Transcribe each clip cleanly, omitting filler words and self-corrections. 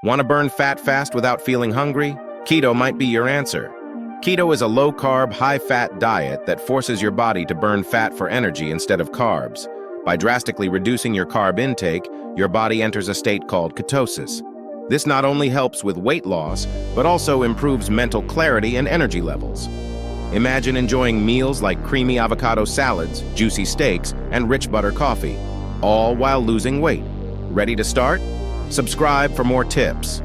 Want to burn fat fast without feeling hungry? Keto might be your answer. Keto is a low-carb, high-fat diet that forces your body to burn fat for energy instead of carbs. By drastically reducing your carb intake, your body enters a state called ketosis. This not only helps with weight loss, but also improves mental clarity and energy levels. Imagine enjoying meals like creamy avocado salads, juicy steaks, and rich butter coffee, all while losing weight. Ready to start? Subscribe for more tips.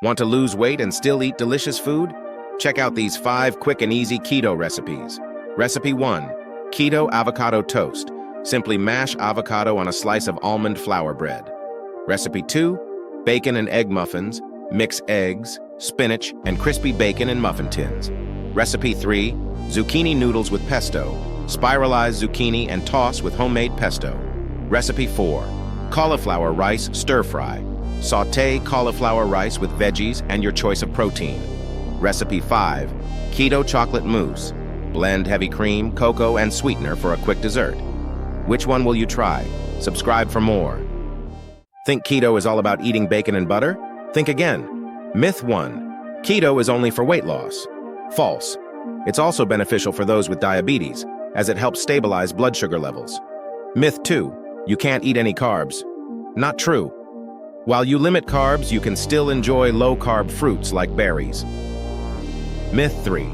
Want to lose weight and still eat delicious food? Check out these 5 quick and easy keto recipes. Recipe 1. Keto avocado toast. Simply mash avocado on a slice of almond flour bread. Recipe 2. Bacon and egg muffins. Mix eggs, spinach, and crispy bacon in muffin tins. Recipe 3. Zucchini noodles with pesto. Spiralize zucchini and toss with homemade pesto. Recipe 4. Cauliflower rice stir-fry. Sauté cauliflower rice with veggies and your choice of protein. Recipe 5. Keto chocolate mousse. Blend heavy cream, cocoa, and sweetener for a quick dessert. Which one will you try? Subscribe for more. Think keto is all about eating bacon and butter? Think again. Myth 1. Keto is only for weight loss. False. It's also beneficial for those with diabetes, as it helps stabilize blood sugar levels. Myth 2. You can't eat any carbs. Not true. While you limit carbs, you can still enjoy low-carb fruits like berries. Myth 3.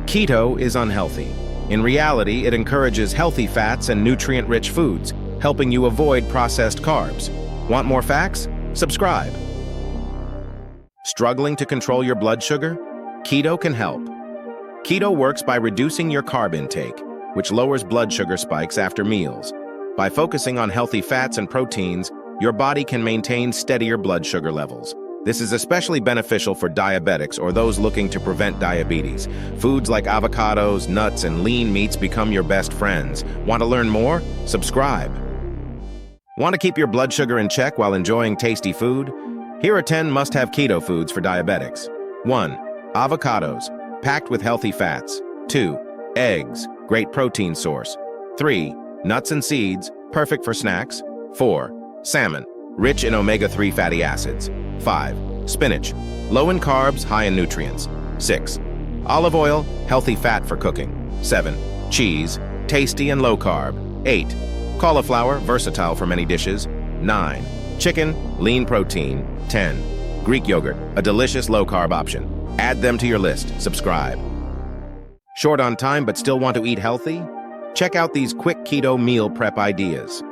Keto is unhealthy. In reality, it encourages healthy fats and nutrient-rich foods, helping you avoid processed carbs. Want more facts? Subscribe. Struggling to control your blood sugar? Keto can help. Keto works by reducing your carb intake, which lowers blood sugar spikes after meals. By focusing on healthy fats and proteins, your body can maintain steadier blood sugar levels. This is especially beneficial for diabetics or those looking to prevent diabetes. Foods like avocados, nuts, and lean meats become your best friends. Want to learn more? Subscribe. Want to keep your blood sugar in check while enjoying tasty food? Here are 10 must-have keto foods for diabetics. 1. Avocados, packed with healthy fats. 2. Eggs, great protein source. 3. Nuts and seeds, perfect for snacks. 4. Salmon, rich in omega-3 fatty acids. 5. Spinach, low in carbs, high in nutrients. 6. Olive oil, healthy fat for cooking. 7. Cheese, tasty and low carb. 8. Cauliflower, versatile for many dishes. 9. Chicken, lean protein. 10. Greek yogurt, a delicious low-carb option. Add them to your list. Subscribe. Short on time but still want to eat healthy? Check out these quick keto meal prep ideas.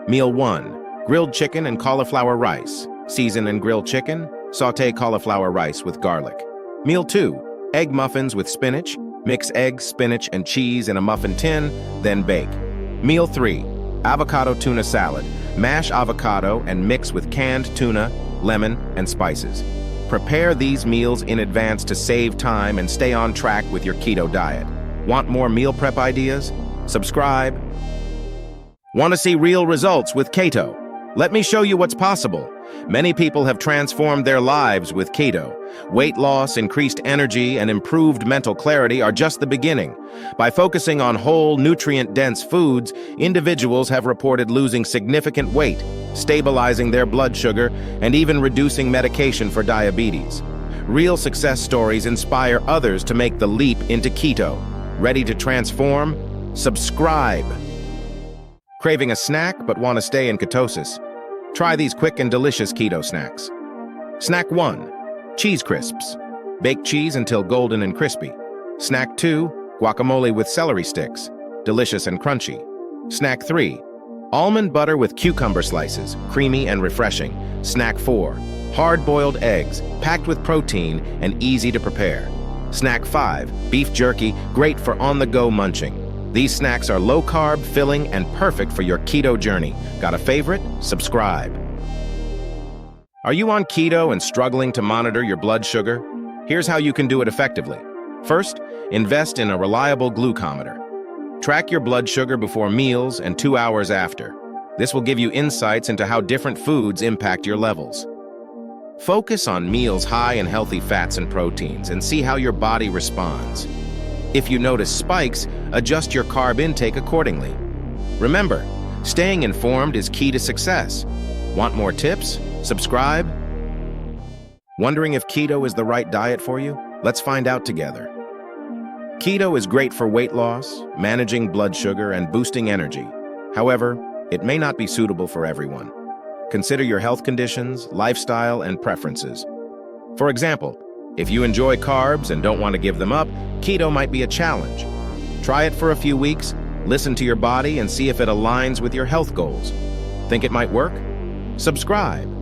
Meal 1. Grilled chicken and cauliflower rice. Season and grill chicken. Sauté cauliflower rice with garlic. Meal 2. Egg muffins with spinach. Mix eggs, spinach, and cheese in a muffin tin, then bake. Meal 3. Avocado tuna salad. Mash avocado and mix with canned tuna, lemon, and spices. Prepare these meals in advance to save time and stay on track with your keto diet. Want more meal prep ideas? Subscribe. Want to see real results with keto? Let me show you what's possible. Many people have transformed their lives with keto. Weight loss, increased energy, and improved mental clarity are just the beginning. By focusing on whole, nutrient-dense foods, individuals have reported losing significant weight, stabilizing their blood sugar, and even reducing medication for diabetes. Real success stories inspire others to make the leap into keto. Ready to transform? Subscribe. Craving a snack but want to stay in ketosis? Try these quick and delicious keto snacks. Snack 1. Cheese crisps. Bake cheese until golden and crispy. Snack 2. Guacamole with celery sticks. Delicious and crunchy. Snack 3. Almond butter with cucumber slices. Creamy and refreshing. Snack 4. Hard-boiled eggs, packed with protein and easy to prepare. Snack 5. Beef jerky, great for on-the-go munching. These snacks are low-carb, filling, and perfect for your keto journey. Got a favorite? Subscribe. Are you on keto and struggling to monitor your blood sugar? Here's how you can do it effectively. First, invest in a reliable glucometer. Track your blood sugar before meals and 2 hours after. This will give you insights into how different foods impact your levels. Focus on meals high in healthy fats and proteins and see how your body responds. If you notice spikes, adjust your carb intake accordingly. Remember, staying informed is key to success. Want more tips? Subscribe. Wondering if keto is the right diet for you? Let's find out together. Keto is great for weight loss, managing blood sugar, and boosting energy. However, it may not be suitable for everyone. Consider your health conditions, lifestyle, and preferences. For example, if you enjoy carbs and don't want to give them up, keto might be a challenge. Try it for a few weeks, listen to your body, and see if it aligns with your health goals. Think it might work? Subscribe